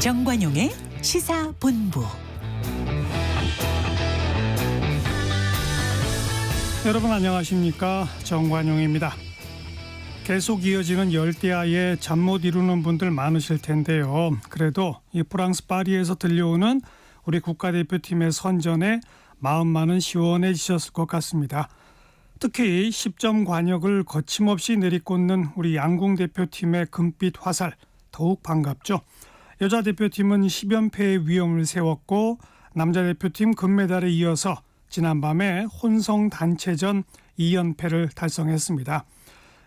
정관용의 시사본부. 여러분 안녕하십니까? 정관용입니다. 계속 이어지는 열대야에 잠 못 이루는 분들 많으실 텐데요. 그래도 이 프랑스 파리에서 들려오는 우리 국가대표팀의 선전에 마음만은 시원해지셨을 것 같습니다. 특히 10점 관역을 거침없이 내리꽂는 우리 양궁 대표팀의 금빛 화살 더욱 반갑죠. 여자 대표팀은 10연패의 위험을 세웠고 남자 대표팀 금메달에 이어서 지난밤에 혼성 단체전 2연패를 달성했습니다.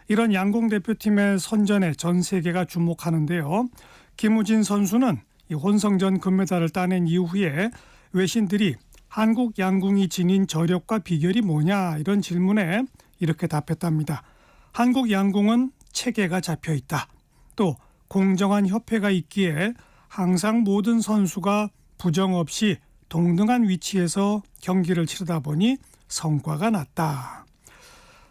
이런 양궁 대표팀의 선전에 전 세계가 주목하는데요. 김우진 선수는 이 혼성전 금메달을 따낸 이후에 외신들이 한국 양궁이 지닌 저력과 비결이 뭐냐 이런 질문에 이렇게 답했답니다. 한국 양궁은 체계가 잡혀 있다. 또 공정한 협회가 있기에 항상 모든 선수가 부정 없이 동등한 위치에서 경기를 치르다 보니 성과가 났다.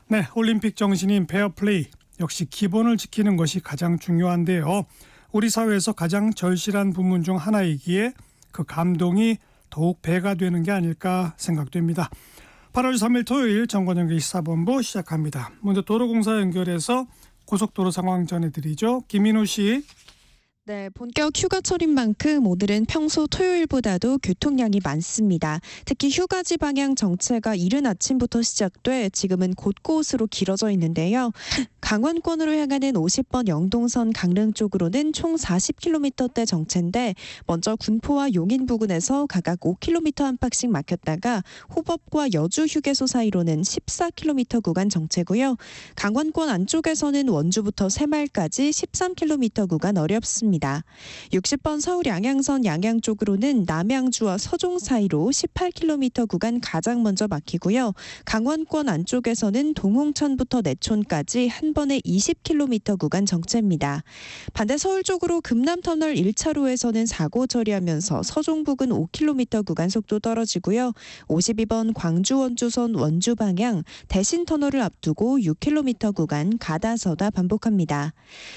네, 올림픽 정신인 페어플레이, 역시 기본을 지키는 것이 가장 중요한데요. 우리 사회에서 가장 절실한 부문 중 하나이기에 그 감동이 더욱 배가 되는 게 아닐까 생각됩니다. 8월 3일 토요일 정관용의 시사본부 시작합니다. 먼저 도로공사 연결해서 고속도로 상황 전해드리죠. 김민우 씨. 네, 본격 휴가철인 만큼 오늘은 평소 토요일보다도 교통량이 많습니다. 특히 휴가지 방향 정체가 이른 아침부터 시작돼 지금은 곳곳으로 길어져 있는데요. 강원권으로 향하는 50번 영동선 강릉 쪽으로는 총 40km대 정체인데 먼저 군포와 용인 부근에서 각각 5km 안팎씩 막혔다가 호법과 여주 휴게소 사이로는 14km 구간 정체고요. 강원권 안쪽에서는 원주부터 새말까지 13km 구간 어렵습니다. 60번 서울 양양선 양양 쪽으로는 남양주와 서종 사이로 18km 구간 가장 먼저 막히고요. 강원권 안쪽에서는 동홍천부터 내촌까지 한 번에 20km 구간 정체입니다. 반대 서울 쪽으로 금남터널 1차로에서는 사고 처리하면서 서종 부근 5km 구간 속도 떨어지고요. 52번 광주 원주선 원주 방향 대신터널을 앞두고 6km 구간 가다서다 반복합니다.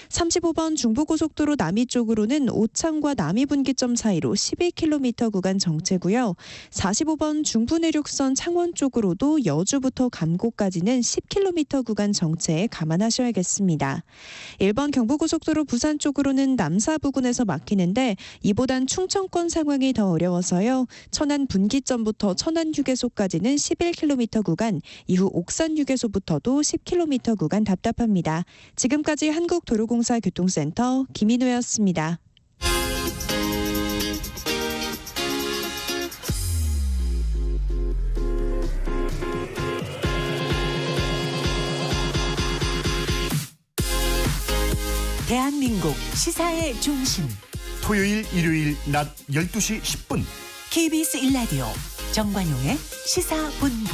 35번 중부고속도로 남이 쪽으로는 오창과 남이분기점 사이로 12km 구간 정체고요. 45번 중부내륙선 창원 쪽으로도 여주부터 감곡까지는 10km 구간 정체에 감안하셔야겠습니다. 1번 경부고속도로 부산 쪽으로는 남사 부근에서 막히는데 이보단 충청권 상황이 더 어려워서요. 천안 분기점부터 천안 휴게소까지는 11km 구간, 이후 옥산 휴게소부터도 10km 구간 답답합니다. 지금까지 한국도로공사 교통센터 김인우였습니다. 대한민국 시사의 중심 토요일 일요일 낮 12시 10분 KBS 1라디오 정관용의 시사본부.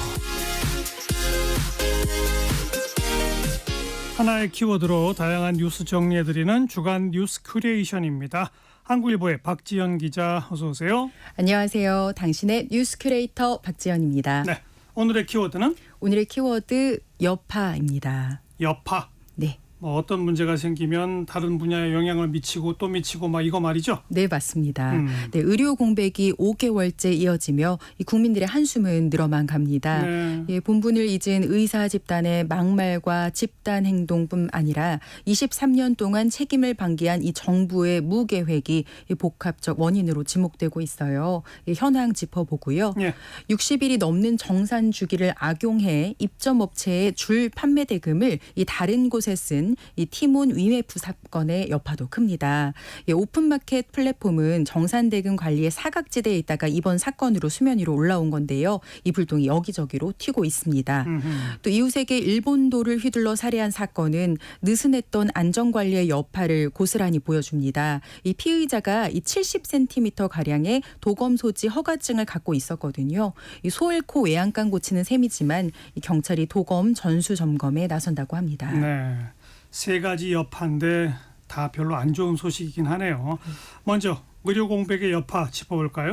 하나의 키워드로 다양한 뉴스 정리해드리는 주간 뉴스 큐레이션입니다. 한국일보의 박지연 기자 어서 오세요. 안녕하세요. 당신의 뉴스 큐레이터 박지연입니다. 네, 오늘의 키워드는? 오늘의 키워드 여파입니다. 여파. 네. 뭐 어떤 문제가 생기면 다른 분야에 영향을 미치고 또 미치고 막 이거 말이죠? 네, 맞습니다. 네, 의료 공백이 5개월째 이어지며 이 국민들의 한숨은 늘어만 갑니다. 네. 예, 본분을 잊은 의사 집단의 막말과 집단 행동뿐 아니라 23년 동안 책임을 방기한 이 정부의 무계획이 이 복합적 원인으로 지목되고 있어요. 이 현황 짚어보고요. 네. 60일이 넘는 정산 주기를 악용해 입점업체의 줄 판매 대금을 이 다른 곳에 쓴 이 티몬 위메프 사건의 여파도 큽니다. 오픈마켓 플랫폼은 정산대금 관리에 사각지대에 있다가 이번 사건으로 수면 위로 올라온 건데요. 이 불똥이 여기저기로 튀고 있습니다. 또 이웃에게 일본도를 휘둘러 살해한 사건은 느슨했던 안전관리의 여파를 고스란히 보여줍니다. 이 피의자가 이 70cm 가량의 도검 소지 허가증을 갖고 있었거든요. 이 소 잃고 외양간 고치는 셈이지만 이 경찰이 도검 전수 점검에 나선다고 합니다. 네. 세 가지 여파인데 다 별로 안 좋은 소식이긴 하네요. 먼저 의료 공백의 여파 짚어볼까요?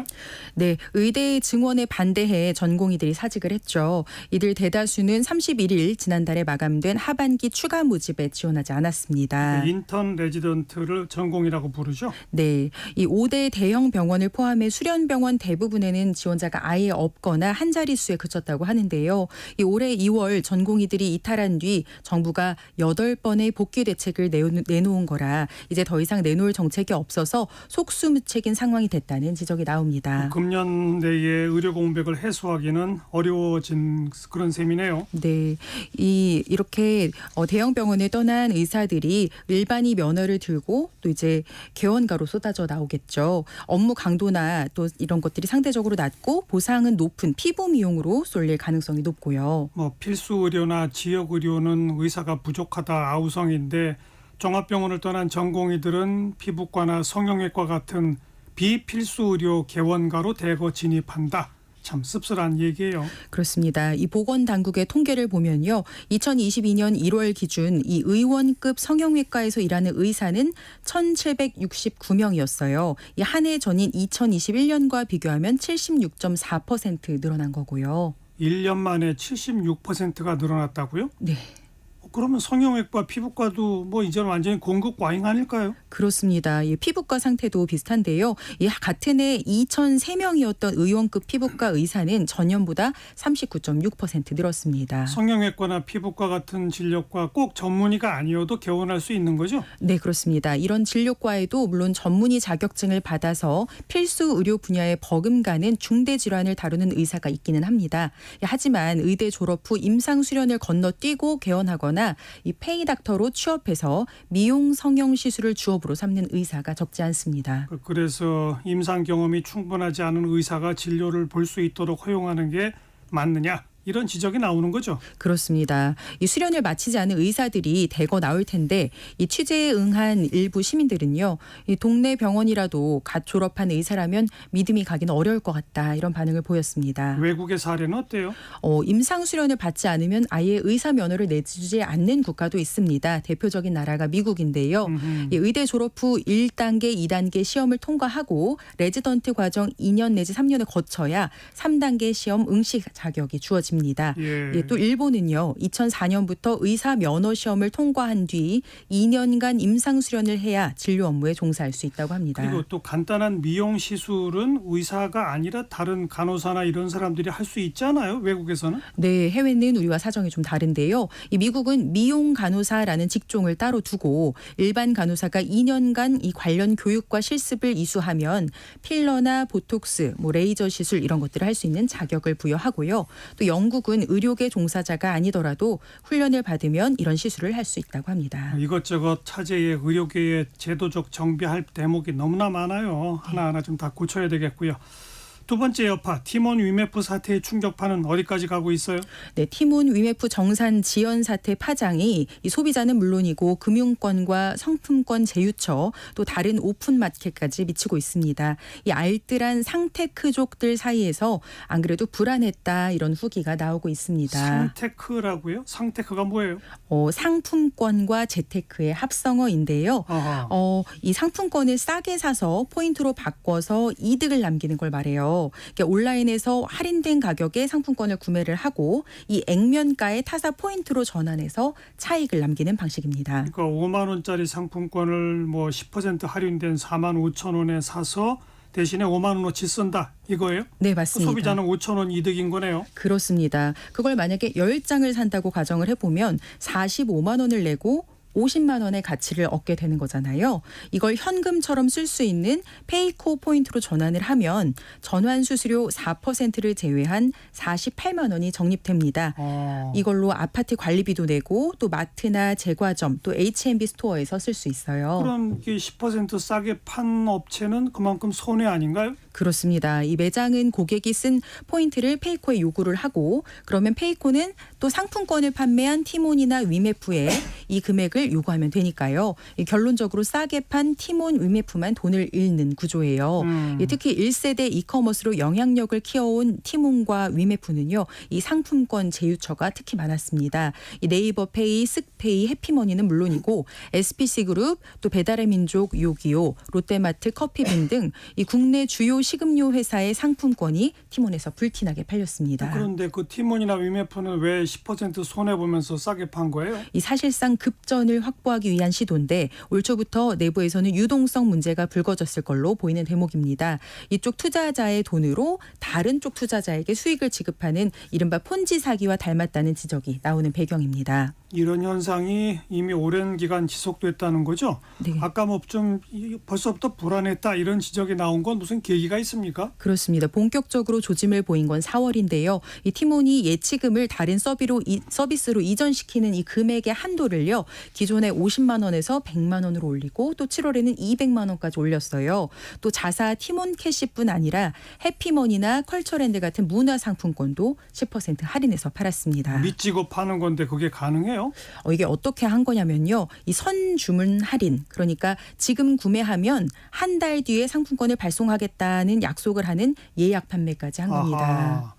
네, 의대 증원에 반대해 전공의들이 사직을 했죠. 이들 대다수는 31일 지난달에 마감된 하반기 추가 모집에 지원하지 않았습니다. 인턴 레지던트를 전공이라고 부르죠. 네, 이 5대 대형 병원을 포함해 수련병원 대부분에는 지원자가 아예 없거나 한 자릿수에 그쳤다고 하는데요. 이 올해 2월 전공의들이 이탈한 뒤 정부가 8번의 복귀 대책을 내놓은 거라 이제 더 이상 내놓을 정책이 없어서 속수무책인 상황이 됐다는 지적이 나옵니다. 금년 내에 의료 공백을 해소하기는 어려워진 그런 셈이네요. 네, 이렇게 대형 병원을 떠난 의사들이 일반의 면허를 들고 또 이제 개원가로 쏟아져 나오겠죠. 업무 강도나 또 이런 것들이 상대적으로 낮고 보상은 높은 피부 미용으로 쏠릴 가능성이 높고요. 필수 의료나 지역 의료는 의사가 부족하다 아우성인데 종합병원을 떠난 전공의들은 피부과나 성형외과 같은 비필수 의료 개원가로 대거 진입한다. 참 씁쓸한 얘기예요. 그렇습니다. 이 보건당국의 통계를 보면요. 2022년 1월 기준 이 의원급 성형외과에서 일하는 의사는 1,769명이었어요. 이 한 해 전인 2021년과 비교하면 76.4% 늘어난 거고요. 1년 만에 76%가 늘어났다고요? 네. 그러면 성형외과, 피부과도 이제는 완전히 공급 과잉 아닐까요? 그렇습니다. 이 피부과 상태도 비슷한데요. 이 같은 해 2,003명이었던 의원급 피부과 의사는 전년보다 39.6% 늘었습니다. 성형외과나 피부과 같은 진료과 꼭 전문의가 아니어도 개원할 수 있는 거죠? 네, 그렇습니다. 이런 진료과에도 물론 전문의 자격증을 받아서 필수 의료 분야에 버금가는 중대 질환을 다루는 의사가 있기는 합니다. 하지만 의대 졸업 후 임상 수련을 건너뛰고 개원하거나 이 페이닥터로 취업해서 미용 성형 시술을 주업으로 삼는 의사가 적지 않습니다. 그래서 임상 경험이 충분하지 않은 의사가 진료를 볼 수 있도록 허용하는 게 맞느냐? 이런 지적이 나오는 거죠. 그렇습니다. 이 수련을 마치지 않은 의사들이 대거 나올 텐데 이 취재에 응한 일부 시민들은요. 이 동네 병원이라도 갓 졸업한 의사라면 믿음이 가기는 어려울 것 같다. 이런 반응을 보였습니다. 외국의 사례는 어때요? 임상 수련을 받지 않으면 아예 의사 면허를 내주지 않는 국가도 있습니다. 대표적인 나라가 미국인데요. 이 의대 졸업 후 1단계, 2단계 시험을 통과하고 레지던트 과정 2년 내지 3년을 거쳐야 3단계 시험 응시 자격이 주어집니다. 예. 또 일본은요. 2004년부터 의사 면허 시험을 통과한 뒤 2년간 임상 수련을 해야 진료 업무에 종사할 수 있다고 합니다. 그리고 또 간단한 미용 시술은 의사가 아니라 다른 간호사나 이런 사람들이 할 수 있잖아요. 외국에서는. 네, 해외는 우리와 사정이 좀 다른데요. 이 미국은 미용 간호사라는 직종을 따로 두고 일반 간호사가 2년간 이 관련 교육과 실습을 이수하면 필러나 보톡스, 레이저 시술 이런 것들을 할 수 있는 자격을 부여하고요. 또 영국은 의료계 종사자가 아니더라도 훈련을 받으면 이런 시술을 할 수 있다고 합니다. 이것저것 차제의 의료계의 제도적 정비할 대목이 너무나 많아요. 하나하나 좀 다 고쳐야 되겠고요. 두 번째 여파, 티몬 위메프 사태의 충격파는 어디까지 가고 있어요? 네, 티몬 위메프 정산 지연 사태 파장이 이 소비자는 물론이고 금융권과 상품권 제휴처 또 다른 오픈 마켓까지 미치고 있습니다. 이 알뜰한 상테크족들 사이에서 안 그래도 불안했다 이런 후기가 나오고 있습니다. 상테크라고요? 상테크가 뭐예요? 상품권과 재테크의 합성어인데요. 이 상품권을 싸게 사서 포인트로 바꿔서 이득을 남기는 걸 말해요. 그러니까 온라인에서 할인된 가격에 상품권을 구매를 하고 이 액면가의 타사 포인트로 전환해서 차익을 남기는 방식입니다. 그러니까 5만 원짜리 상품권을 10% 할인된 4만 5천 원에 사서 대신에 5만 원어치 쓴다 이거예요? 네, 맞습니다. 소비자는 5천 원 이득인 거네요. 그렇습니다. 그걸 만약에 10장을 산다고 가정을 해보면 45만 원을 내고 50만 원의 가치를 얻게 되는 거잖아요. 이걸 현금처럼 쓸 수 있는 페이코 포인트로 전환을 하면 전환 수수료 4%를 제외한 48만 원이 적립됩니다. 이걸로 아파트 관리비도 내고 또 마트나 제과점 또 H&B 스토어에서 쓸 수 있어요. 그럼 10% 싸게 판 업체는 그만큼 손해 아닌가요? 그렇습니다. 이 매장은 고객이 쓴 포인트를 페이코에 요구를 하고 그러면 페이코는 또 상품권을 판매한 티몬이나 위메프에 이 금액을 수익을 요구하면 되니까요. 이 결론적으로 싸게 판 티몬 위메프만 돈을 잃는 구조예요. 특히 1세대 이커머스로 영향력을 키워온 티몬과 위메프는요. 이 상품권 제휴처가 특히 많았습니다. 이 네이버페이, 쓱페이, 해피머니는 물론이고 SPC그룹, 또 배달의 민족, 요기요, 롯데마트, 커피빈 등 이 국내 주요 식음료 회사의 상품권이 티몬에서 불티나게 팔렸습니다. 그런데 그 티몬이나 위메프는 왜 10% 손해보면서 싸게 판 거예요? 이 사실상 급전을 확보하기 위한 시도인데 올 초부터 내부에서는 유동성 문제가 불거졌을 걸로 보이는 대목입니다. 이쪽 투자자의 돈으로 다른 쪽 투자자에게 수익을 지급하는 이른바 폰지 사기와 닮았다는 지적이 나오는 배경입니다. 이런 현상이 이미 오랜 기간 지속됐다는 거죠? 네. 아까 뭐 좀 벌써부터 불안했다 이런 지적이 나온 건 무슨 계기가 있습니까? 그렇습니다. 본격적으로 조짐을 보인 건 4월인데요. 이 티몬이 예치금을 다른 서비스로 이전시키는 이 금액의 한도를요. 기존에 50만 원에서 100만 원으로 올리고 또 7월에는 200만 원까지 올렸어요. 또 자사 티몬 캐시뿐 아니라 해피머니나 컬처랜드 같은 문화상품권도 10% 할인해서 팔았습니다. 미치고 파는 건데 그게 가능해요? 이게 어떻게 한 거냐면요. 이 선주문 할인, 그러니까 지금 구매하면 한 달 뒤에 상품권을 발송하겠다는 약속을 하는 예약 판매까지 한 겁니다. 아하,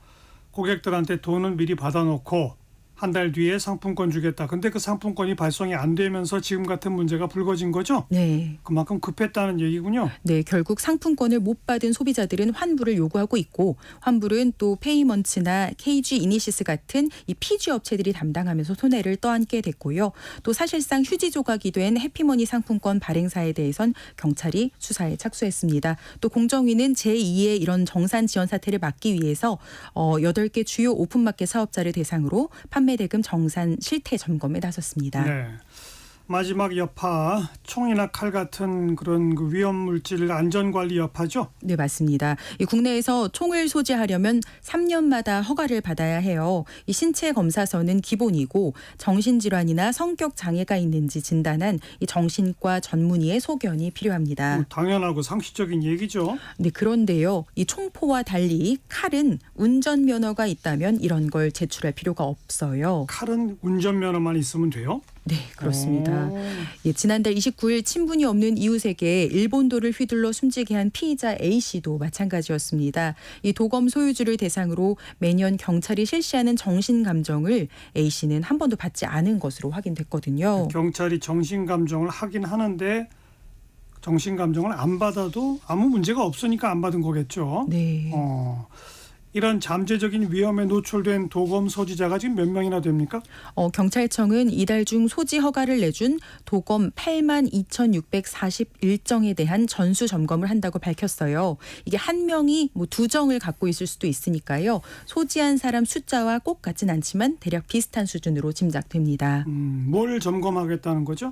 고객들한테 돈은 미리 받아놓고 한 달 뒤에 상품권 주겠다. 근데 그 상품권이 발송이 안 되면서 지금 같은 문제가 불거진 거죠? 네. 그만큼 급했다는 얘기군요. 네, 결국 상품권을 못 받은 소비자들은 환불을 요구하고 있고 환불은 또 페이먼츠나 KG 이니시스 같은 이 PG 업체들이 담당하면서 손해를 떠안게 됐고요. 또 사실상 휴지 조각이 된 해피머니 상품권 발행사에 대해선 경찰이 수사에 착수했습니다. 또 공정위는 제2의 이런 정산 지원 사태를 막기 위해서 8개 주요 오픈마켓 사업자를 대상으로 판매 대금 정산 실태 점검에 나섰습니다. 네. 마지막 여파, 총이나 칼 같은 그런 그 위험 물질 안전관리 여파죠? 네, 맞습니다. 이 국내에서 총을 소지하려면 3년마다 허가를 받아야 해요. 이 신체 검사서는 기본이고 정신질환이나 성격 장애가 있는지 진단한 이 정신과 전문의의 소견이 필요합니다. 당연하고 상식적인 얘기죠. 네, 그런데요. 이 총포와 달리 칼은 운전면허가 있다면 이런 걸 제출할 필요가 없어요. 칼은 운전면허만 있으면 돼요? 네, 그렇습니다. 예, 지난달 29일 친분이 없는 이웃에게 일본도를 휘둘러 숨지게 한 피의자 A씨도 마찬가지였습니다. 이 도검 소유주를 대상으로 매년 경찰이 실시하는 정신감정을 A씨는 한 번도 받지 않은 것으로 확인됐거든요. 경찰이 정신감정을 하긴 하는데 정신감정을 안 받아도 아무 문제가 없으니까 안 받은 거겠죠. 네. 이런 잠재적인 위험에 노출된 도검 소지자가 지금 몇 명이나 됩니까? 경찰청은 이달 중 소지 허가를 내준 도검 82,641정에 대한 전수 점검을 한다고 밝혔어요. 이게 한 명이 뭐 2정을 갖고 있을 수도 있으니까요. 소지한 사람 숫자와 꼭 같진 않지만 대략 비슷한 수준으로 짐작됩니다. 뭘 점검하겠다는 거죠?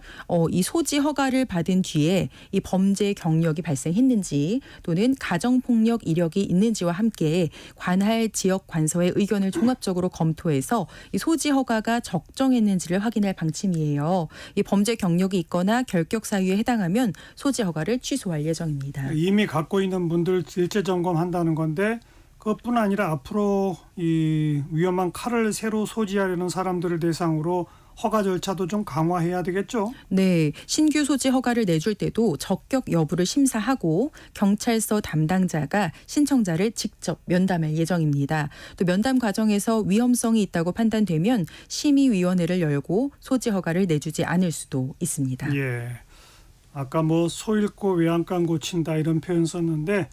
이 소지 허가를 받은 뒤에 이 범죄 경력이 발생했는지 또는 가정폭력 이력이 있는지와 함께 관할 지역 관서의 의견을 종합적으로 검토해서 이 소지 허가가 적정했는지를 확인할 방침이에요. 이 범죄 경력이 있거나 결격 사유에 해당하면 소지 허가를 취소할 예정입니다. 이미 갖고 있는 분들 일제 점검한다는 건데 그것뿐 아니라 앞으로 이 위험한 칼을 새로 소지하려는 사람들을 대상으로 허가 절차도 좀 강화해야 되겠죠? 네, 신규 소지 허가를 내줄 때도 적격 여부를 심사하고 경찰서 담당자가 신청자를 직접 면담할 예정입니다. 또 면담 과정에서 위험성이 있다고 판단되면 심의위원회를 열고 소지 허가를 내주지 않을 수도 있습니다. 예. 아까 뭐 소 잃고 외양간 고친다 이런 표현 썼는데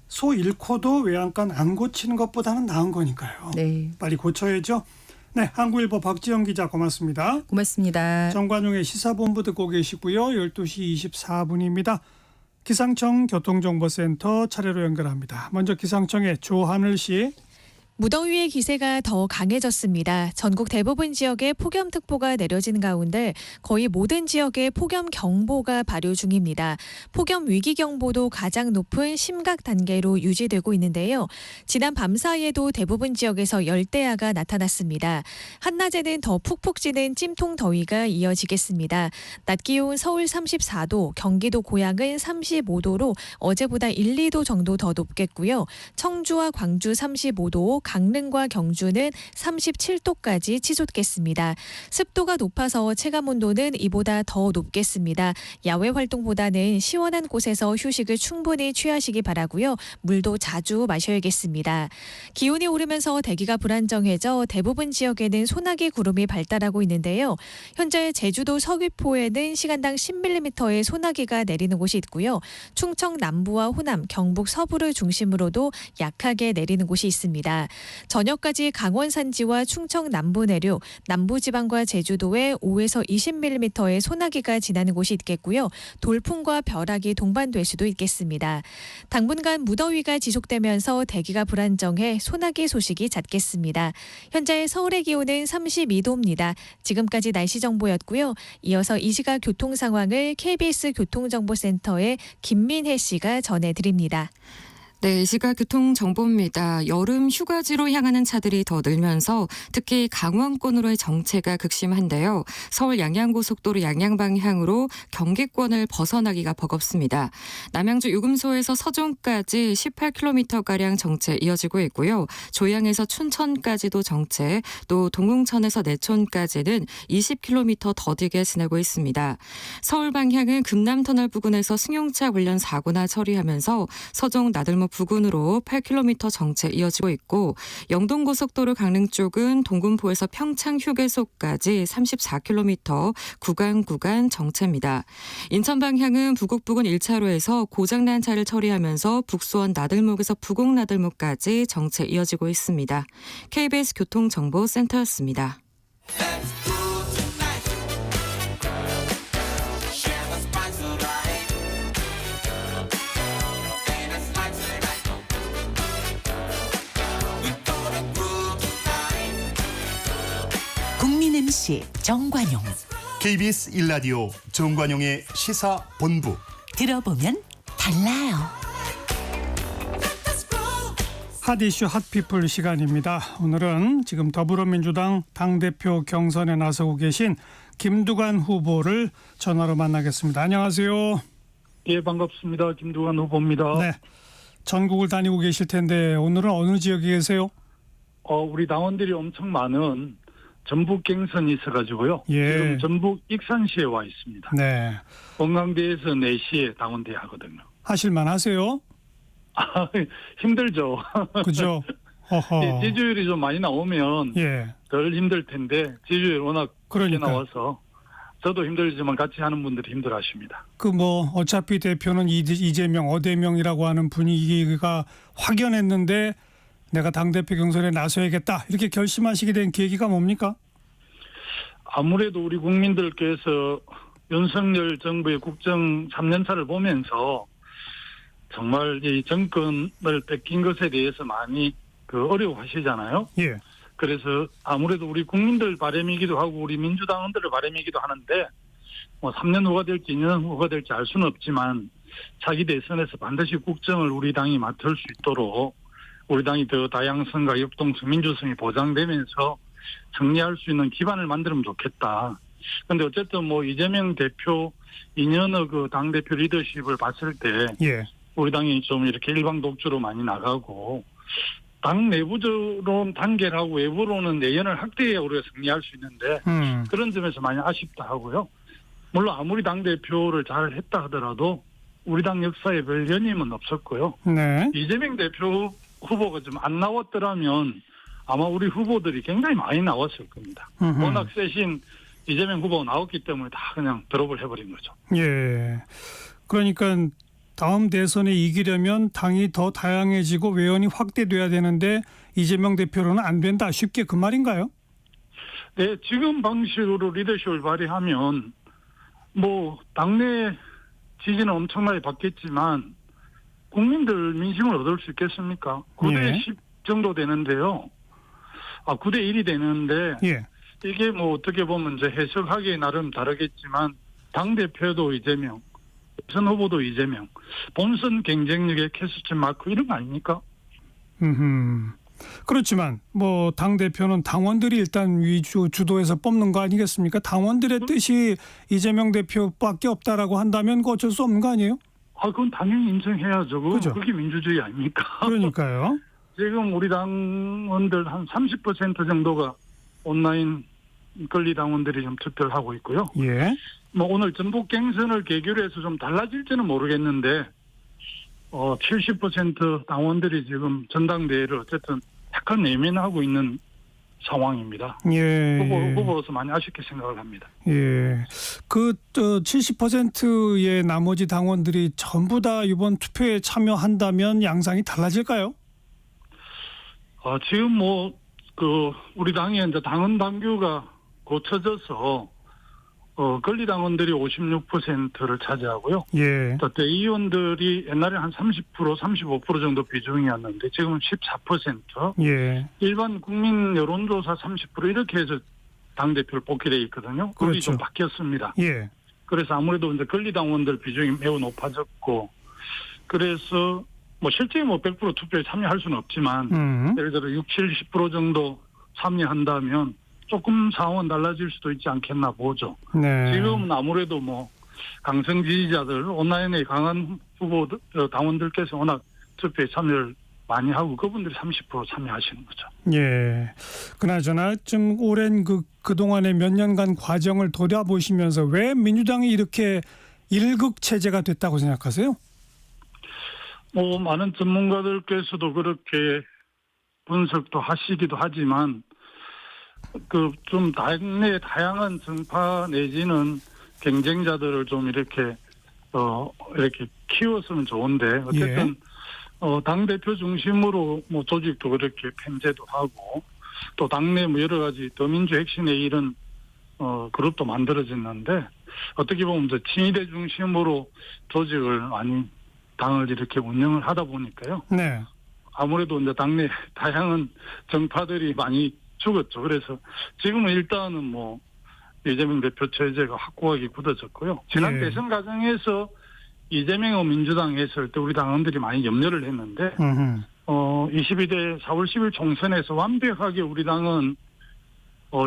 소 잃고도 외양간 안 고치는 것보다는 나은 거니까요. 네, 빨리 고쳐야죠. 네, 한국일보 박지영 기자 고맙습니다. 고맙습니다. 정관용의 시사본부 듣고 계시고요. 12시 24분입니다. 기상청 교통정보센터 차례로 연결합니다. 먼저 기상청의 조하늘 씨. 무더위의 기세가 더 강해졌습니다. 전국 대부분 지역에 폭염특보가 내려진 가운데 거의 모든 지역에 폭염경보가 발효 중입니다. 폭염위기경보도 가장 높은 심각 단계로 유지되고 있는데요. 지난 밤 사이에도 대부분 지역에서 열대야가 나타났습니다. 한낮에는 더 푹푹 찌는 찜통 더위가 이어지겠습니다. 낮 기온 서울 34도, 경기도 고양은 35도로 어제보다 1, 2도 정도 더 높겠고요. 청주와 광주 35도, 강릉과 경주는 37도까지 치솟겠습니다. 습도가 높아서 체감온도는 이보다 더 높겠습니다. 야외 활동보다는 시원한 곳에서 휴식을 충분히 취하시기 바라고요. 물도 자주 마셔야겠습니다. 기온이 오르면서 대기가 불안정해져 대부분 지역에는 소나기 구름이 발달하고 있는데요. 현재 제주도 서귀포에는 시간당 10mm의 소나기가 내리는 곳이 있고요. 충청 남부와 호남, 경북 서부를 중심으로도 약하게 내리는 곳이 있습니다. 저녁까지 강원 산지와 충청 남부 내륙, 남부지방과 제주도에 5에서 20mm의 소나기가 지나는 곳이 있겠고요. 돌풍과 벼락이 동반될 수도 있겠습니다. 당분간 무더위가 지속되면서 대기가 불안정해 소나기 소식이 잦겠습니다. 현재 서울의 기온은 32도입니다. 지금까지 날씨 정보였고요. 이어서 이 시각 교통 상황을 KBS 교통정보센터의 김민혜 씨가 전해드립니다. 네, 이 시각 교통정보입니다. 여름 휴가지로 향하는 차들이 더 늘면서 특히 강원권으로의 정체가 극심한데요. 서울 양양고속도로 양양 방향으로 경기권을 벗어나기가 버겁습니다. 남양주 유금소에서 서종까지 18km가량 정체 이어지고 있고요. 조양에서 춘천까지도 정체, 또 동궁천에서 내촌까지는 20km 더디게 지나고 있습니다. 서울 방향은 금남터널 부근에서 승용차 관련 사고나 처리하면서 서종 나들목 부근으로 8km 정체 이어지고 있고, 영동고속도로 강릉 쪽은 동군포에서 평창 휴게소까지 34km 구간 정체입니다. 인천 방향은 부곡 부근 1차로에서 고장난 차를 처리하면서 북수원 나들목에서 부곡 나들목까지 정체 이어지고 있습니다. KBS 교통정보센터였습니다. 국민 MC 정관용. KBS 1라디오 정관용의 시사본부. 들어보면 달라요. 핫이슈 핫피플 시간입니다. 오늘은 지금 더불어민주당 당대표 경선에 나서고 계신 김두관 후보를 전화로 만나겠습니다. 안녕하세요. 예, 반갑습니다. 김두관 후보입니다. 네, 전국을 다니고 계실 텐데 오늘은 어느 지역에 계세요? 우리 당원들이 엄청 많은 전북 경선이 있어가지고요. 예. 지금 전북 익산시에 와 있습니다. 네, 원광대에서 4시에 당원대 하거든요. 하실만 하세요? 힘들죠. 그죠? 허허. 예, 지지율이 좀 많이 나오면 예, 덜 힘들 텐데 지지율이 워낙 크게 그러니까. 나와서 저도 힘들지만 같이 하는 분들이 힘들어하십니다. 어차피 대표는 이재명, 어대명이라고 하는 분위기가 확연했는데 내가 당대표 경선에 나서야겠다 이렇게 결심하시게 된 계기가 뭡니까? 아무래도 우리 국민들께서 윤석열 정부의 국정 3년차를 보면서 정말 이 정권을 뺏긴 것에 대해서 많이 어려워하시잖아요. 예. 그래서 아무래도 우리 국민들 바람이기도 하고 우리 민주당원들의 바람이기도 하는데 3년 후가 될지 2년 후가 될지 알 수는 없지만 차기 대선에서 반드시 국정을 우리 당이 맡을 수 있도록 우리 당이 더 다양성과 역동성, 민주성이 보장되면서 정리할 수 있는 기반을 만들면 좋겠다. 그런데 어쨌든 이재명 대표 2년의 당대표 리더십을 봤을 때 예. 우리 당이 좀 이렇게 일방 독주로 많이 나가고 당 내부적으로는 단계를 하고 외부로는 내연을 확대해야 우리가 승리할 수 있는데 그런 점에서 많이 아쉽다 하고요. 물론 아무리 당대표를 잘 했다 하더라도 우리 당 역사에 별 연임은 없었고요. 네. 이재명 대표 후보가 좀 안 나왔더라면 아마 우리 후보들이 굉장히 많이 나왔을 겁니다. 워낙 세신 이재명 후보가 나왔기 때문에 다 그냥 드롭을 해버린 거죠. 예. 그러니까 다음 대선에 이기려면 당이 더 다양해지고 외연이 확대돼야 되는데 이재명 대표로는 안 된다. 쉽게 그 말인가요? 네, 지금 방식으로 리더십을 발휘하면 당내 지지는 엄청나게 받겠지만 국민들 민심을 얻을 수 있겠습니까? 9대 10 정도 되는데요. 9대 1이 되는데 예. 이게 어떻게 보면 이제 해석하기에 나름 다르겠지만 당대표도 이재명, 대선 후보도 이재명, 본선 경쟁력의 캐스트 마크 이런 거 아닙니까? 그렇지만 당대표는 당원들이 일단 주도해서 뽑는 거 아니겠습니까? 당원들의 뜻이 이재명 대표밖에 없다라고 한다면 그거 어쩔 수 없는 거 아니에요? 그건 당연히 인정해야죠. 그죠? 그게 민주주의 아닙니까? 그러니까요. 지금 우리 당원들 한 30% 정도가 온라인 권리당원들이 좀 투표를 하고 있고요. 예. 뭐 오늘 전북 경선을 계기로 해서 좀 달라질지는 모르겠는데 70% 당원들이 지금 전당대회를 어쨌든 약간 내면하고 있는 상황입니다. 예. 후보로서 많이 아쉽게 생각을 합니다. 예. 70%의 나머지 당원들이 전부 다 이번 투표에 참여한다면 양상이 달라질까요? 지금 우리 당의 이제 당원 당규가 고쳐져서 권리당원들이 56%를 차지하고요. 예. 또 대의원들이 옛날에 한 30%, 35% 정도 비중이었는데 지금은 14%. 예. 일반 국민 여론조사 30% 이렇게 해서 당대표를 뽑게 돼 있거든요. 그게 그렇죠. 좀 바뀌었습니다. 예. 그래서 아무래도 이제 권리당원들 비중이 매우 높아졌고, 그래서 실제 100% 투표에 참여할 수는 없지만, 예를 들어 60, 70% 정도 참여한다면 조금 상황은 달라질 수도 있지 않겠나 보죠. 네. 지금은 아무래도 강성 지지자들, 온라인에 강한 후보들, 당원들께서 워낙 투표에 참여를 많이 하고 그분들이 30% 참여하시는 거죠. 예. 그나저나 좀 오랜 그동안의 몇 년간 과정을 돌아보시면서 왜 민주당이 이렇게 일극 체제가 됐다고 생각하세요? 많은 전문가들께서도 그렇게 분석도 하시기도 하지만 좀 당내 다양한 정파 내지는 경쟁자들을 좀 이렇게 키웠으면 좋은데 어쨌든 당대표 중심으로 조직도 그렇게 편제도 하고 또 당내 여러 가지 더민주 혁신의 이런 그룹도 만들어졌는데 어떻게 보면 이제 친이대 중심으로 조직을 많이 당을 이렇게 운영을 하다 보니까요. 네. 아무래도 이제 당내 다양한 정파들이 많이 죽었죠. 그래서 지금은 일단은 이재명 대표 체제가 확고하게 굳어졌고요. 지난 예. 대선 과정에서 이재명의 민주당 했을 때 우리 당원들이 많이 염려를 했는데 22대 4월 10일 총선에서 완벽하게 우리 당은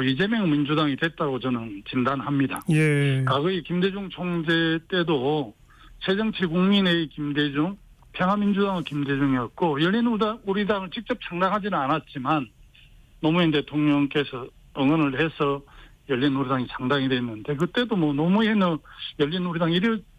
이재명 민주당이 됐다고 저는 진단합니다. 예. 과거의 김대중 총재 때도 새정치 국민의 김대중, 평화민주당은 김대중이었고 우리 당을 직접 창당하지는 않았지만 노무현 대통령께서 응원을 해서 열린우리당이 창당이 됐는데 그때도 노무현의 열린우리당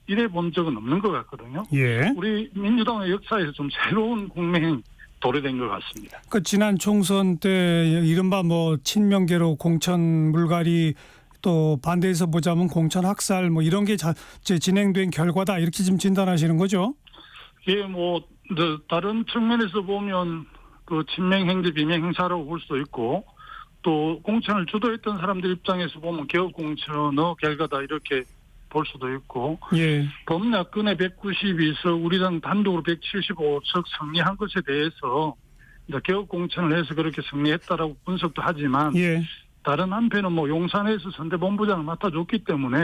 이래 본 적은 없는 것 같거든요. 예. 우리 민주당의 역사에서 좀 새로운 국면이 도래된 것 같습니다. 지난 총선 때 이른바 친명계로 공천 물갈이 또 반대해서 보자면 공천 학살 이런 게 진행된 결과다 이렇게 지금 진단하시는 거죠? 예, 다른 측면에서 보면 친명 행제 비명 행사라고 볼 수도 있고 또 공천을 주도했던 사람들 입장에서 보면 개혁 공천의 결과다 이렇게 볼 수도 있고 예. 범야권의 192석 우리 당 단독으로 175석 승리한 것에 대해서 개혁 공천을 해서 그렇게 승리했다라고 분석도 하지만 예. 다른 한편은 용산에서 선대본부장을 맡아줬기 때문에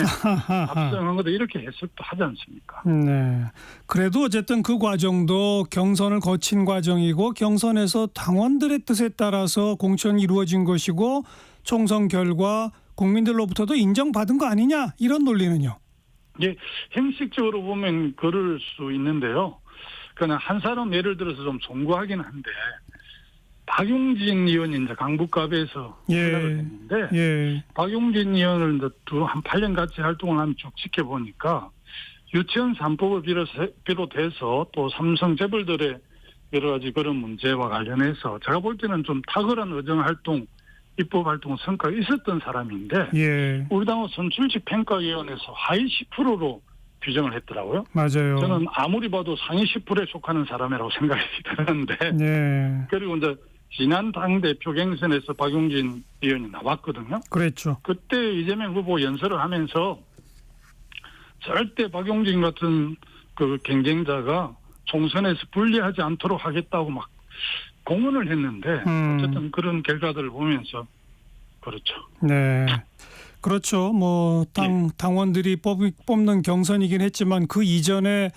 압승한 거다 이렇게 해석도 하지 않습니까? 네. 그래도 어쨌든 그 과정도 경선을 거친 과정이고 경선에서 당원들의 뜻에 따라서 공천이 이루어진 것이고 총선 결과 국민들로부터도 인정받은 거 아니냐 이런 논리는요? 예, 형식적으로 보면 그럴 수 있는데요. 그러나 한 사람 예를 들어서 좀 송구하긴 한데 박용진 의원이 이제 강북갑에서 시작을 했는데 예. 박용진 의원을 이제 한 8년 같이 활동을 하면 쭉 지켜보니까 유치원 3법을 비롯해서 또 삼성 재벌들의 여러 가지 그런 문제와 관련해서 제가 볼 때는 좀 탁월한 의정활동, 입법활동 성과가 있었던 사람인데 예. 우리 당의 선출직 평가위원회에서 하위 10%로 규정을 했더라고요. 맞아요. 저는 아무리 봐도 상위 10%에 속하는 사람이라고 생각이 드는데 네. 그리고 이제 지난 당대표 경선에서 박용진 의원이 나왔거든요. 그랬죠. 그때 이재명 후보 연설을 하면서 절대 박용진 같은 경쟁자가 총선에서 불리하지 않도록 하겠다고 막 공언을 했는데 어쨌든 그런 결과들을 보면서 그렇죠. 네. 그렇죠. 당원들이 뽑는 경선이긴 했지만 그 이전에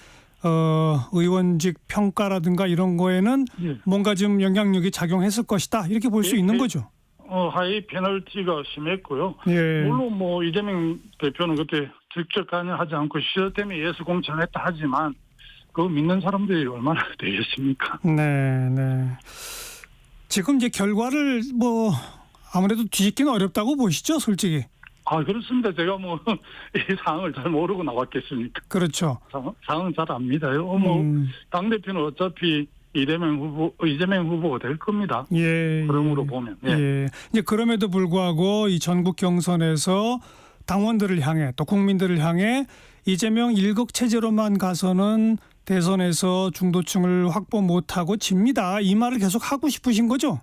의원직 평가라든가 이런 거에는 뭔가 좀 영향력이 작용했을 것이다. 이렇게 볼 수 있는 거죠. 하위 페널티가 심했고요. 예. 물론 이재명 대표는 그때 직접 관여하지 않고 시절 때문에 예수 공천을 했다 하지만 그거 믿는 사람들이 얼마나 되겠습니까? 네, 네. 지금 이제 결과를 뭐 아무래도 뒤집기는 어렵다고 보시죠, 솔직히. 그렇습니다. 제가 뭐 이 상황을 잘 모르고 나왔겠습니까? 그렇죠. 상황 잘 압니다요. 당 대표는 어차피 이재명 후보가 될 겁니다. 예. 그러므로 보면. 예. 예. 이제 그럼에도 불구하고 이 전국 경선에서 당원들을 향해 또 국민들을 향해 이재명 일극 체제로만 가서는 대선에서 중도층을 확보 못하고 집니다. 이 말을 계속 하고 싶으신 거죠?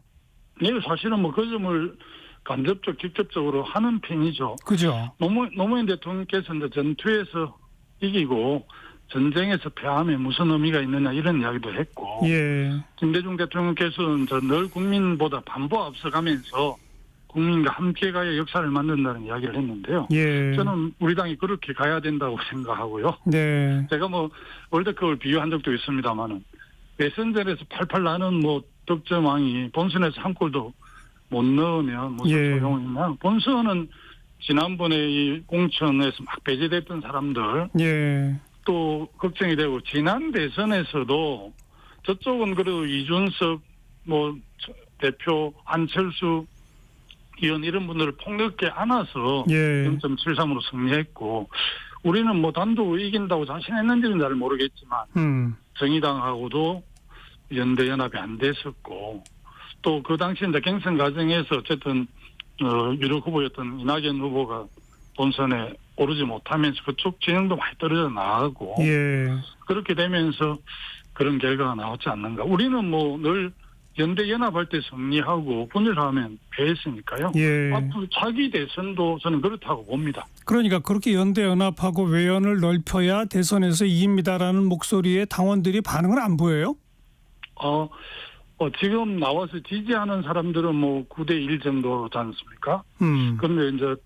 네, 사실은 뭐 그 점을 간접적, 직접적으로 하는 편이죠. 그죠. 노무현 대통령께서 이제 전투에서 이기고 전쟁에서 패하면 무슨 의미가 있느냐 이런 이야기도 했고, 예. 김대중 대통령께서는 늘 국민보다 반보 앞서가면서 국민과 함께 가야 역사를 만든다는 이야기를 했는데요. 예. 저는 우리 당이 그렇게 가야 된다고 생각하고요. 네. 제가 뭐 월드컵을 비유한 적도 있습니다만은 예선전에서 팔팔 나는 뭐 득점왕이 본선에서 한 골도 못 넣으면 무슨 예. 소용이 있나? 본선은 지난번에 이 공천에서 막 배제됐던 사람들 예. 또 걱정이 되고, 지난 대선에서도 저쪽은 그래도 이준석 뭐 대표, 안철수 의원 이런 분들을 폭넓게 안아서 예. 0.73으로 승리했고, 우리는 뭐 단독 이긴다고 자신했는지는 잘 모르겠지만 정의당하고도 연대 연합이 안 됐었고, 또 그 당시 이제 경선 과정에서 어쨌든 유력 후보였던 이낙연 후보가 본선에 오르지 못하면서 그쪽 진영도 많이 떨어져 나가고, 예. 그렇게 되면서 그런 결과가 나왔지 않는가. 우리는 뭐 늘 연대 연합할 때 승리하고 분열하면 패했으니까요. 예. 앞으로 차기 대선도 저는 그렇다고 봅니다. 그러니까 그렇게 연대 연합하고 외연을 넓혀야 대선에서 이깁니다라는 목소리에 당원들이 반응을 안 보여요? 지금 나와서 지지하는 사람들은 뭐 9대1 정도지 않습니까? 그런데 이제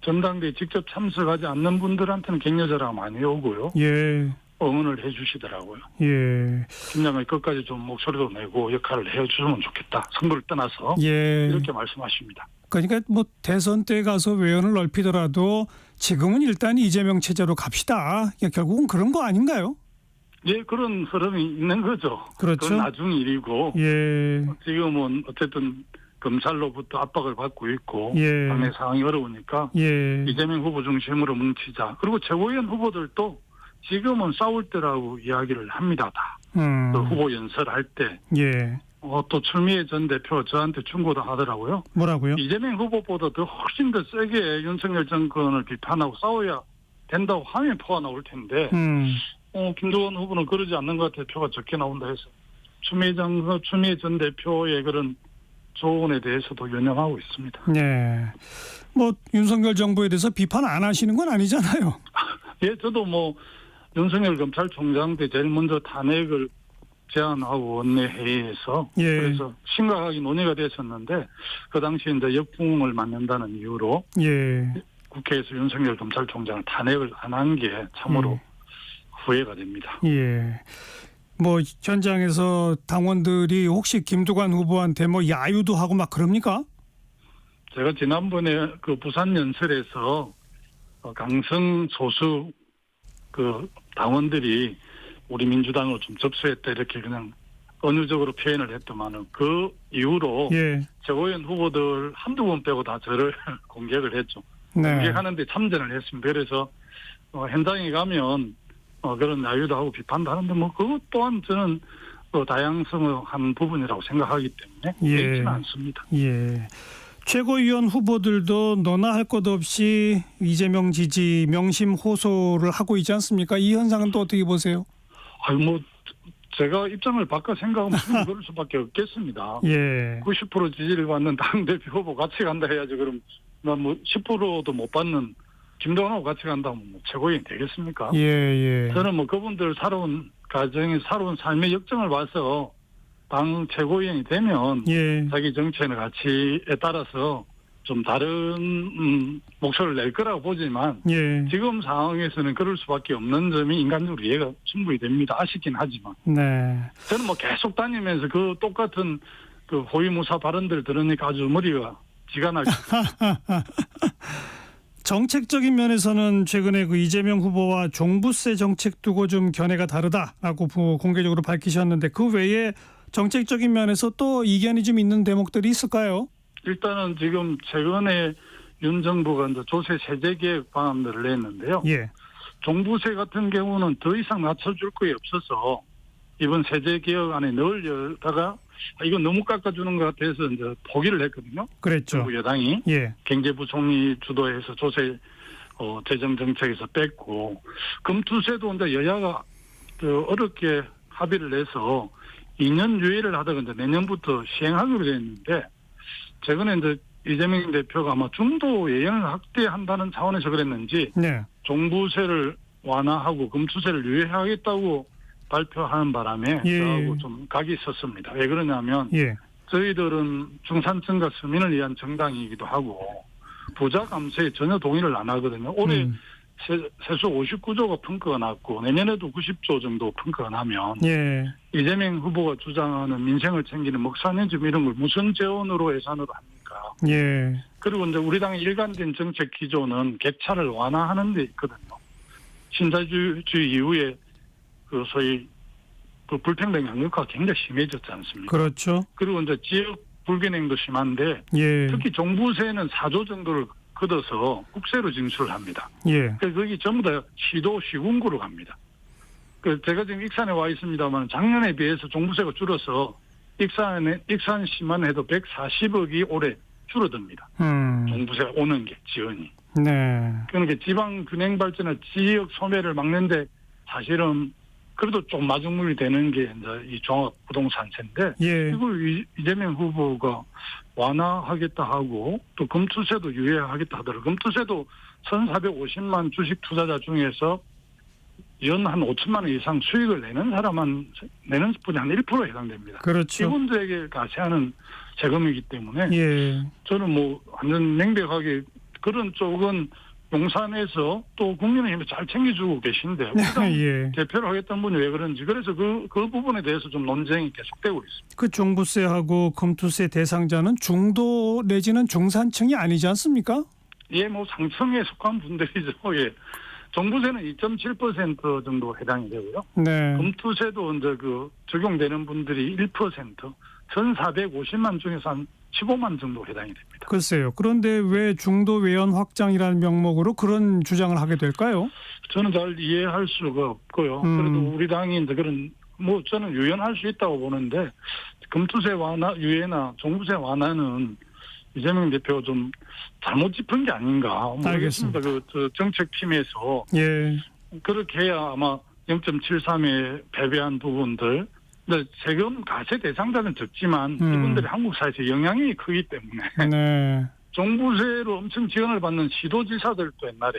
전당대회 직접 참석하지 않는 분들한테는 격려자랑 많이 오고요. 예. 응원을 해주시더라고요. 예. 김장을 끝까지 좀 목소리도 내고 역할을 해주면 좋겠다. 선거를 떠나서. 예. 이렇게 말씀하십니다. 그러니까 뭐 대선 때 가서 외연을 넓히더라도 지금은 일단 이재명 체제로 갑시다. 결국은 그런 거 아닌가요? 예, 그런 흐름이 있는 거죠. 그렇죠. 그건 나중 일이고. 예. 지금은 어쨌든 검찰로부터 압박을 받고 있고, 예. 당내 상황이 어려우니까 예. 이재명 후보 중심으로 뭉치자. 그리고 최고위원 후보들도 지금은 싸울 때라고 이야기를 합니다. 다. 그 후보 연설할 때. 예. 또 추미애 전 대표 저한테 충고도 하더라고요. 뭐라고요? 이재명 후보보다 훨씬 더 세게 윤석열 정권을 비판하고 싸워야 된다고 하면 표가 나올 텐데, 김두관 후보는 그러지 않는 것 같아요. 표가 적게 나온다 해서. 추미애 전 대표의 그런 조언에 대해서도 연영하고 있습니다. 네. 뭐 윤석열 정부에 대해서 비판 안 하시는 건 아니잖아요. 예, 저도 뭐 윤석열 검찰총장 때 제일 먼저 탄핵을 제안하고 원내 회의에서 예. 그래서 심각하게 논의가 됐었는데, 그 당시에 이제 역풍을 맞는다는 이유로 예. 국회에서 윤석열 검찰총장을 탄핵을 안 한 게 참으로 후회가 됩니다. 예. 뭐 현장에서 당원들이 혹시 김두관 후보한테 뭐 야유도 하고 막 그럽니까? 제가 지난번에 그 부산 연설에서 강성 소수 그 당원들이 우리 민주당을 좀 접수했다 이렇게 그냥 은유적으로 표현을 했더만은, 그 이후로 예. 최고위원 후보들 한두 번 빼고 다 저를 공격을 했죠. 네. 공격하는데 참전을 했습니다. 그래서 현장에 가면 그런 야유도 하고 비판도 하는데 뭐 그것 또한 저는 다양성의 한 부분이라고 생각하기 때문에 그렇지는 않습니다. 예. 최고위원 후보들도 너나 할 것 없이 이재명 지지 명심 호소를 하고 있지 않습니까? 이 현상은 또 어떻게 보세요? 뭐 제가 입장을 바꿔 생각하면 충분히 그럴 수밖에 없겠습니다. 예. 90% 지지를 받는 당대표 후보 같이 간다 해야지. 그럼 나 뭐 10%도 못 받는 김동완하고 같이 간다면 뭐 최고위원이 되겠습니까? 예. 저는 뭐 그분들 살아온 가정이 살아온 삶의 역정을 봐서 당 최고위원이 되면 예. 자기 정치의 가치에 따라서 좀 다른 목소리를 낼 거라고 보지만, 예. 지금 상황에서는 그럴 수밖에 없는 점이 인간적으로 이해가 충분히 됩니다. 아쉽긴 하지만. 네. 저는 뭐 계속 다니면서 그 똑같은 그 호위무사 발언들 들으니까 아주 머리가 지가 나죠. 정책적인 면에서는 최근에 그 이재명 후보와 종부세 정책 두고 좀 견해가 다르다라고 공개적으로 밝히셨는데 그 외에 정책적인 면에서 또 이견이 좀 있는 대목들이 있을까요? 일단은 지금 최근에 윤 정부가 이제 조세 세제 개혁 방안들을 냈는데요. 예. 종부세 같은 경우는 더 이상 낮춰줄 게 없어서 이번 세제 개혁 안에 넣으려다가 이거 너무 깎아주는 것 같아서 이제 포기를 했거든요. 그랬죠. 정부 여당이 예. 경제부총리 주도해서 조세 재정 정책에서 뺐고 금투세도 이제 여야가 어렵게 합의를 해서 2년 유예를 하다가 이제 내년부터 시행하기로 됐는데 최근에 이제 이재명 대표가 아마 중도 예연을 확대한다는 차원에서 그랬는지 네. 종부세를 완화하고 금투세를 유예하겠다고 발표하는 바람에 예. 저하고 좀 각이 있었습니다. 왜 그러냐면 예. 저희들은 중산층과 서민을 위한 정당이기도 하고 부자 감세에 전혀 동의를 안 하거든요. 올해 세수 59조가 펑크가 났고 내년에도 90조 정도 펑크가 나면 예. 이재명 후보가 주장하는 민생을 챙기는 먹사년집 이런 걸 무슨 재원으로 예산으로 합니까? 예. 그리고 이제 우리 당의 일관된 정책 기조는 객차를 완화하는 데 있거든요. 신자유주의 이후에 그 소위 그 불평등 양극화가 굉장히 심해졌지 않습니까? 그렇죠. 그리고 이제 지역 불균형도 심한데 예. 특히 종부세는 4조 정도를 걷어서 국세로 징수를 합니다. 예. 그래서 거기 전부 다 시도 시군구로 갑니다. 그 제가 지금 익산에 와 있습니다만 작년에 비해서 종부세가 줄어서 익산시만 해도 140억이 올해 줄어듭니다. 종부세가 오는 게 지원이. 네. 그러니까 지방 균형 발전과 지역 소멸을 막는데 사실은 그래도 좀 마중물이 되는 게 이제 이 종합 부동산세인데 예. 이걸 이재명 후보가 완화하겠다 하고 또 금투세도 유예하겠다 하더라고요. 금투세도 1,450만 주식 투자자 중에서 연 한 5천만 원 이상 수익을 내는 내는 분이 한 1%에 해당됩니다. 그렇죠. 이분들에게 가세하는 세금이기 때문에 예. 저는 뭐 완전 명백하게 그런 쪽은 용산에서 또 국민의힘에 잘 챙겨주고 계신데 예. 대표를 하겠다는 분이 왜 그런지 그래서 그 부분에 대해서 좀 논쟁이 계속되고 있습니다. 그 종부세하고 금투세 대상자는 중도 내지는 중산층이 아니지 않습니까? 예, 뭐 상층에 속한 분들이죠. 예. 종부세는 2.7% 정도 해당이 되고요. 네. 금투세도 이제 그 적용되는 분들이 1%, 1,450만 중에서 한 15만 정도 해당이 됩니다. 글쎄요. 그런데 왜 중도 외연 확장이라는 명목으로 그런 주장을 하게 될까요? 저는 잘 이해할 수가 없고요. 그래도 우리 당이 이제 그런 뭐 저는 유연할 수 있다고 보는데 금투세 완화 유예나 종부세 완화는 이재명 대표가 좀 잘못 짚은 게 아닌가 모르겠습니다. 그 정책팀에서 예. 그렇게 해야 아마 0.73에 배배한 부분들. 근데 세금 가세 대상자는 적지만 이분들이 한국 사회에서 영향이 크기 때문에 네. 종부세로 엄청 지원을 받는 시도지사들도 옛날에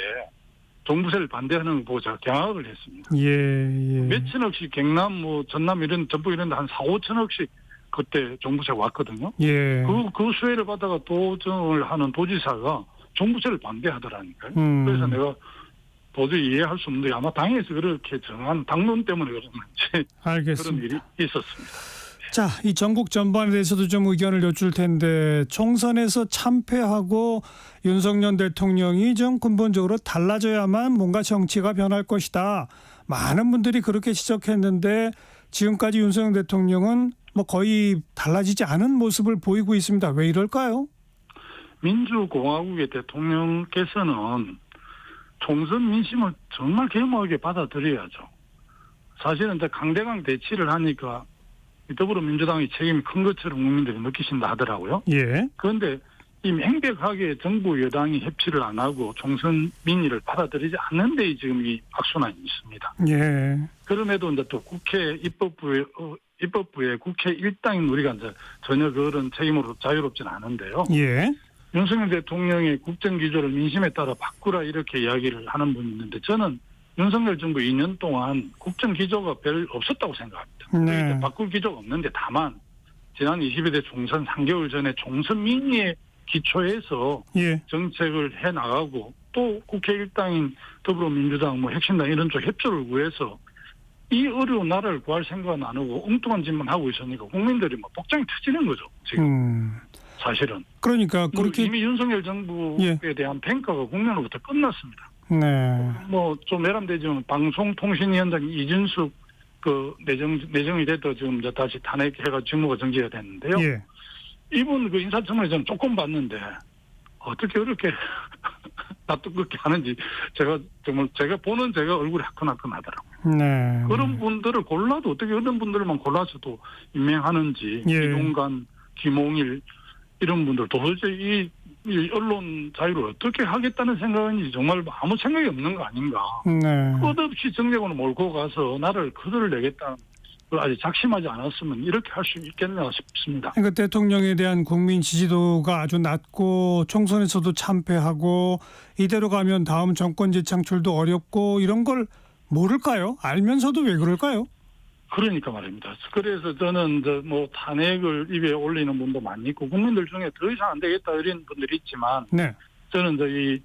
종부세를 반대하는 거 보고 제가 경악을 했습니다. 예. 몇천억씩 경남 뭐 전남 이런 전북 이런 데 한 4, 5천억씩 그때 종부세가 왔거든요. 예. 그 수혜를 받다가 도정을 하는 도지사가 종부세를 반대하더라니까요. 그래서 내가 도저히 이해할 수 없는데 아마 당에서 그렇게 정한 당론 때문에 그런지 알겠습니다. 그런 일이 있었습니다. 자, 이 전국 전반에 대해서도 좀 의견을 여쭐 텐데 총선에서 참패하고 윤석열 대통령이 좀 근본적으로 달라져야만 뭔가 정치가 변할 것이다. 많은 분들이 그렇게 지적했는데 지금까지 윤석열 대통령은 뭐 거의 달라지지 않은 모습을 보이고 있습니다. 왜 이럴까요? 민주공화국의 대통령께서는 총선 민심을 정말 겸허하게 받아들여야죠. 사실은 이제 강대강 대치를 하니까 더불어민주당이 책임이 큰 것처럼 국민들이 느끼신다 하더라고요. 예. 그런데 이 명백하게 정부 여당이 협치를 안 하고 총선 민의를 받아들이지 않는 데 지금 이 악순환이 있습니다. 예. 그럼에도 이제 또 국회 입법부의 국회 일당인 우리가 이제 전혀 그런 책임으로 자유롭지는 않은데요. 예. 윤석열 대통령의 국정기조를 민심에 따라 바꾸라 이렇게 이야기를 하는 분이 있는데 저는 윤석열 정부 2년 동안 국정기조가 별 없었다고 생각합니다. 네. 바꿀 기조가 없는데 다만 지난 22대 총선 3개월 전에 총선 민의에 기초해서 예. 정책을 해나가고 또 국회 일당인 더불어민주당 뭐 혁신당 이런 쪽 협조를 구해서 이 어려운 나라를 구할 생각은 안 하고 엉뚱한 짓만 하고 있으니까 국민들이 뭐 복장이 터지는 거죠. 지금. 사실은. 그러니까 그렇게 이미 윤석열 정부에 대한 평가가 국민으로부터 끝났습니다. 네. 뭐 좀 외람되지만 방송통신위원장 이준숙 그 내정이 돼도 지금 이제 다시 탄핵해가 직무가 정지가 됐는데요. 예. 이분 그 인사청문회 좀 조금 봤는데 어떻게 그렇게 낯뜨겁게 하는지 제가 보는 제가 얼굴이 화끈화끈하더라고요. 네. 그런 분들을 골라도 어떻게 어떤 분들만 골라서도 임명하는지 이동관, 김홍일 이런 분들 도대체 이 언론 자유를 어떻게 하겠다는 생각인지 정말 아무 생각이 없는 거 아닌가. 네. 끝없이 정쟁으로 몰고 가서 나라를 거들내겠다는 걸 아직 작심하지 않았으면 이렇게 할 수 있겠나 싶습니다. 그러니까 대통령에 대한 국민 지지도가 아주 낮고 총선에서도 참패하고 이대로 가면 다음 정권 재창출도 어렵고 이런 걸 모를까요? 알면서도 왜 그럴까요? 그러니까 말입니다. 그래서 저는 뭐 탄핵을 입에 올리는 분도 많이 있고 국민들 중에 더 이상 안 되겠다 이런 분들이 있지만 네. 저는 이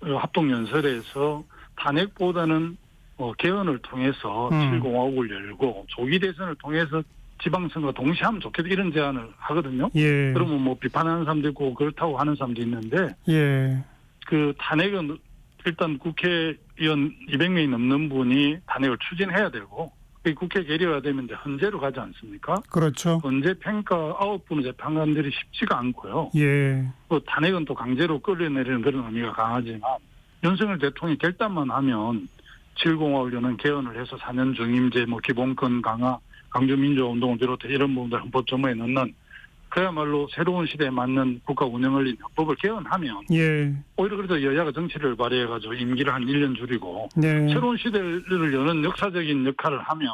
합동연설에서 탄핵보다는 개헌을 통해서 7공화국을 열고 조기 대선을 통해서 지방선거 동시에 하면 좋겠다 이런 제안을 하거든요. 예. 그러면 뭐 비판하는 사람도 있고 그렇다고 하는 사람도 있는데 예. 그 탄핵은 일단 국회의원 200명이 넘는 분이 탄핵을 추진해야 되고 국회 계류가 되면 이제 헌재로 가지 않습니까? 그렇죠. 헌재 평가 9분의 재판관들이 쉽지가 않고요. 예. 또 탄핵은 또 강제로 끌어내리는 그런 의미가 강하지만 윤석열 대통령이 결단만 하면 7공화국을 여는 개헌을 해서 4년 중임제, 뭐 기본권 강화, 강조민주화 운동을 비롯해 이런 부분들 헌법조문에 넣는 그야말로 새로운 시대에 맞는 국가 운영을 위한 헌법을 개헌하면 예. 오히려 그래서 여야가 정치를 발휘해가지고 임기를 한 1년 줄이고 네. 새로운 시대를 여는 역사적인 역할을 하면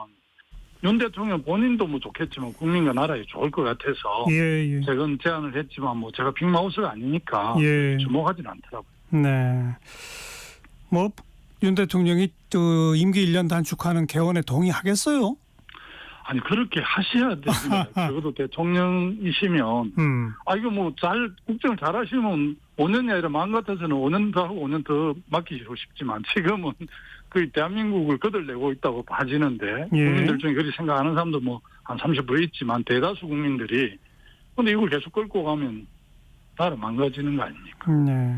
윤 대통령 본인도 뭐 좋겠지만 국민과 나라에 좋을 것 같아서 예. 제가 제안을 했지만 뭐 제가 빅마우스가 아니니까 예. 주목하진 않더라고요. 네. 뭐 윤 대통령이 임기 1년 단축하는 개헌에 동의하겠어요? 아니 그렇게 하셔야 됩니다. 적어도 대통령이시면 이거 뭐 국정을 잘 하시면 5년이 아니라 마음 같아서는 5년 더 하고 5년 더 맡기시고 싶지만 지금은 그 대한민국을 거들내고 있다고 봐지는데 국민들 중에 그렇게 생각하는 사람도 뭐 한 30% 있지만 대다수 국민들이 근데 이걸 계속 끌고 가면 나라 망가지는 거 아닙니까? 네.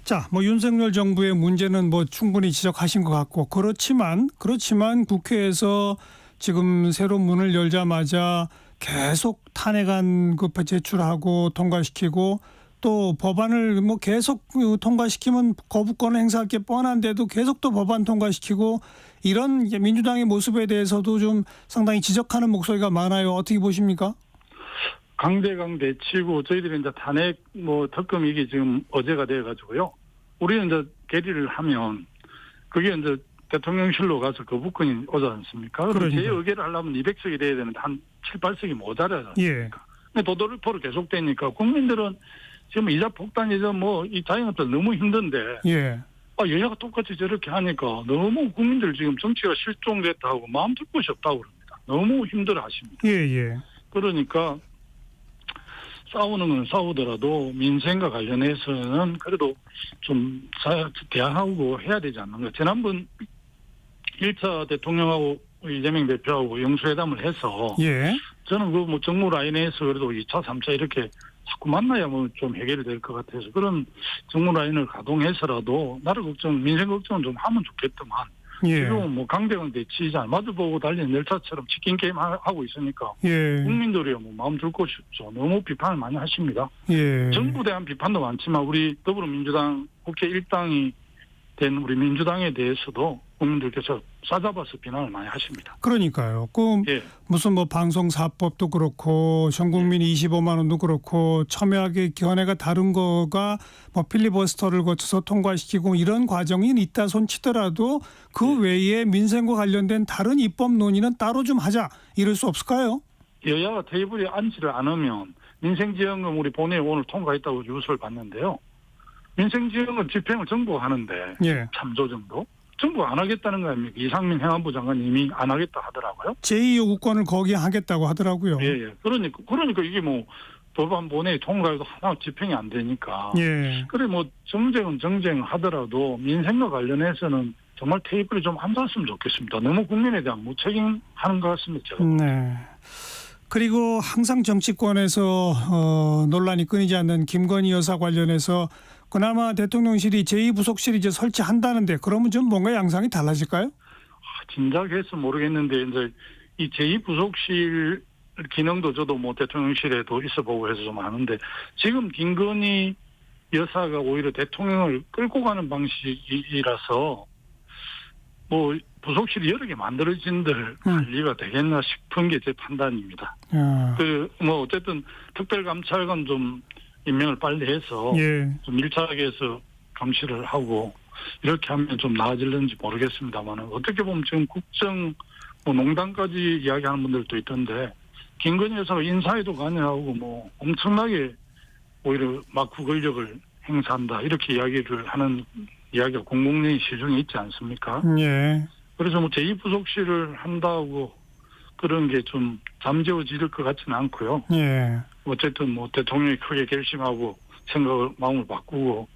자, 뭐 윤석열 정부의 문제는 뭐 충분히 지적하신 것 같고 그렇지만 국회에서 지금 새로운 문을 열자마자 계속 탄핵안 제출하고 통과시키고 또 법안을 뭐 계속 통과시키면 거부권을 행사할 게 뻔한데도 계속 또 법안 통과시키고 이런 민주당의 모습에 대해서도 좀 상당히 지적하는 목소리가 많아요. 어떻게 보십니까? 강대치고 저희들이 이제 탄핵 뭐 특검 이게 지금 어제가 돼가지고요. 우리는 이제 결의를 하면 그게 이제 대통령실로 가서 거부권이 오지 않습니까? 그럼 제 의결을 하려면 200석이 돼야 되는데 한 7, 8석이 모자라지 않습니까? 예. 근데 도돌이포로 계속되니까 국민들은 지금 이자 폭탄이죠. 뭐 이 자영업들 너무 힘든데 예. 여야가 똑같이 저렇게 하니까 너무 국민들 지금 정치가 실종됐다고 마음 둘 곳이 없다고 그럽니다. 너무 힘들어 하십니다. 예. 그러니까 싸우는 건 싸우더라도 민생과 관련해서는 그래도 좀 대화하고 해야 되지 않는가. 지난번 1차 대통령하고 이재명 대표하고 영수회담을 해서 저는 그 뭐 정무 라인에서 그래도 2차, 3차 이렇게 자꾸 만나야 뭐 좀 해결이 될 것 같아서 그런 정무 라인을 가동해서라도 나라 걱정, 민생 걱정은 좀 하면 좋겠더만 지금은 뭐 강대강 대치자 마주보고 달리는 열차처럼 치킨 게임 하고 있으니까 국민들이 뭐 마음 둘 곳이 없죠. 너무 비판을 많이 하십니다. 정부에 대한 비판도 많지만 우리 더불어민주당 국회 일당이 된 우리 민주당에 대해서도 국민들께서 싸잡아서 비난을 많이 하십니다. 그러니까요. 무슨 뭐 방송사법도 그렇고 전 국민 25만 원도 그렇고 첨예하게 견해가 다른 거가 뭐 필리버스터를 거쳐서 통과시키고 이런 과정이 있다 손치더라도 그 외에 민생과 관련된 다른 입법 논의는 따로 좀 하자 이럴 수 없을까요? 여야가 테이블에 앉지를 않으면 민생지원금 우리 본회의 오늘 통과했다고 뉴스를 봤는데요. 민생지원금 집행을 정부가 하는데 참조정도 정부가 안 하겠다는 거 아닙니까? 이상민 행안부 장관이 이미 안 하겠다 하더라고요. 제2요구권을 거기에 하겠다고 하더라고요. 그러니까 이게 뭐 법안 본회의 통과해도 하나 집행이 안 되니까. 그래 뭐 정쟁 하더라도 민생과 관련해서는 정말 테이블에 좀 앉았으면 좋겠습니다. 너무 국민에 대한 무책임하는 것 같습니다. 제가. 네. 그리고 항상 정치권에서 논란이 끊이지 않는 김건희 여사 관련해서 그나마 대통령실이 제2부속실 이제 설치한다는데 그러면 좀 뭔가 양상이 달라질까요? 진작해서 모르겠는데 이제 이 제2부속실 기능도 저도 뭐 대통령실에도 있어보고 해서 좀 아는데 지금 김건희 여사가 오히려 대통령을 끌고 가는 방식이라서 뭐 부속실이 여러 개 만들어진들 관리가 되겠나 싶은 게 제 판단입니다. 뭐 어쨌든 특별감찰관 좀 임명을 빨리 해서 예. 좀 밀착하게 해서 감시를 하고 이렇게 하면 좀 나아질는지 모르겠습니다만 어떻게 보면 지금 국정 뭐 농단까지 이야기하는 분들도 있던데 김건희 여사가 인사에도 관여하고 뭐 엄청나게 오히려 막후 권력을 행사한다 이렇게 이야기를 하는 이야기가 공공연히 시중에 있지 않습니까? 예. 그래서 뭐 제2부속실을 한다고 그런 게 좀 잠재워질 것 같지는 않고요. 예. 어쨌든 뭐 대통령이 크게 결심하고 생각을 마음을 바꾸고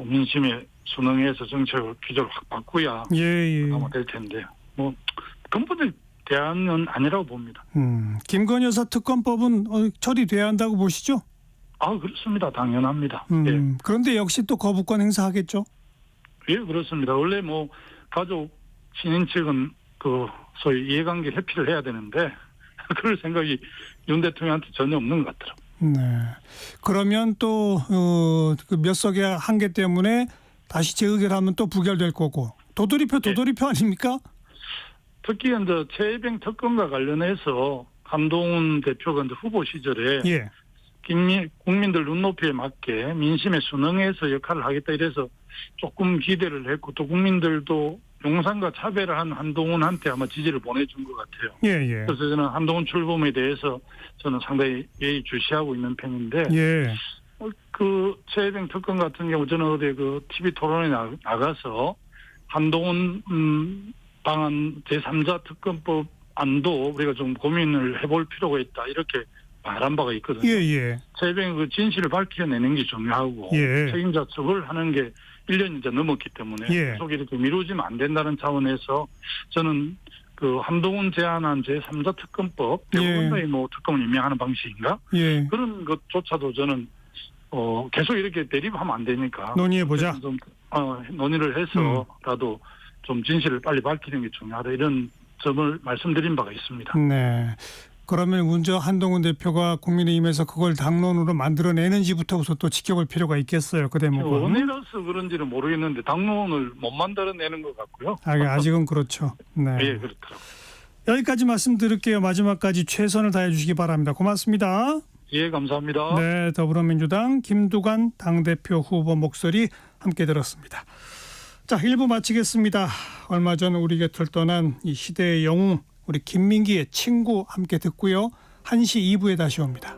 민심에 순응해서 정책을 기조를 확 바꾸야 예. 아마 될 텐데 뭐 근본의 대안은 아니라고 봅니다. 김건희 여사 특검법은 처리돼야 한다고 보시죠? 아 그렇습니다. 당연합니다. 예. 그런데 역시 또 거부권 행사하겠죠? 예, 그렇습니다. 원래 뭐 가족 신인 측은 그 소위 이해관계 회피를 해야 되는데 그럴 생각이 윤 대통령한테 전혀 없는 것 같더라고요. 네. 그러면 또 몇 석의 한계 때문에 다시 재의결하면 또 부결될 거고 도돌이표 아닙니까? 특히 이제 최혜병 특검과 관련해서 한동훈 대표가 이제 후보 시절에 예. 국민들 눈높이에 맞게 민심에 순응해서 역할을 하겠다 이래서 조금 기대를 했고 또 국민들도 용산과 차별을 한 한동훈한테 아마 지지를 보내준 것 같아요. 예. 그래서 저는 한동훈 출범에 대해서 저는 상당히 예의주시하고 있는 편인데 예. 그 최혜병 특검 같은 경우 저는 어디 그 TV 토론에 나가서 한동훈 방안 제3자 특검법 안도 우리가 좀 고민을 해볼 필요가 있다 이렇게 말한 바가 있거든요. 예. 최혜병 그 진실을 밝혀내는 게 중요하고 예. 책임자 처벌 하는 게 1년이 이제 넘었기 때문에 예. 계속 이렇게 미루지면 안 된다는 차원에서 저는 그 한동훈 제안한 제3자 특검법 대부분의 뭐 특검을 임명하는 방식인가 예. 그런 것조차도 저는 계속 이렇게 대립하면 안 되니까 논의해보자. 좀 논의를 해서라도 좀 진실을 빨리 밝히는 게 중요하다 이런 점을 말씀드린 바가 있습니다. 네. 그러면 먼저 한동훈 대표가 국민의힘에서 그걸 당론으로 만들어내는지부터부터 또 지켜볼 필요가 있겠어요. 그 대목은. 원이라서 그런지는 모르겠는데 당론을 못 만들어내는 것 같고요. 아직은 그렇죠. 네. 예, 그렇더라고요. 여기까지 말씀드릴게요. 마지막까지 최선을 다해 주시기 바랍니다. 고맙습니다. 예, 감사합니다. 네, 더불어민주당 김두관 당대표 후보 목소리 함께 들었습니다. 자, 1부 마치겠습니다. 얼마 전 우리 곁을 떠난 이 시대의 영웅 우리 김민기의 친구 함께 듣고요. 1시 2부에 다시 옵니다.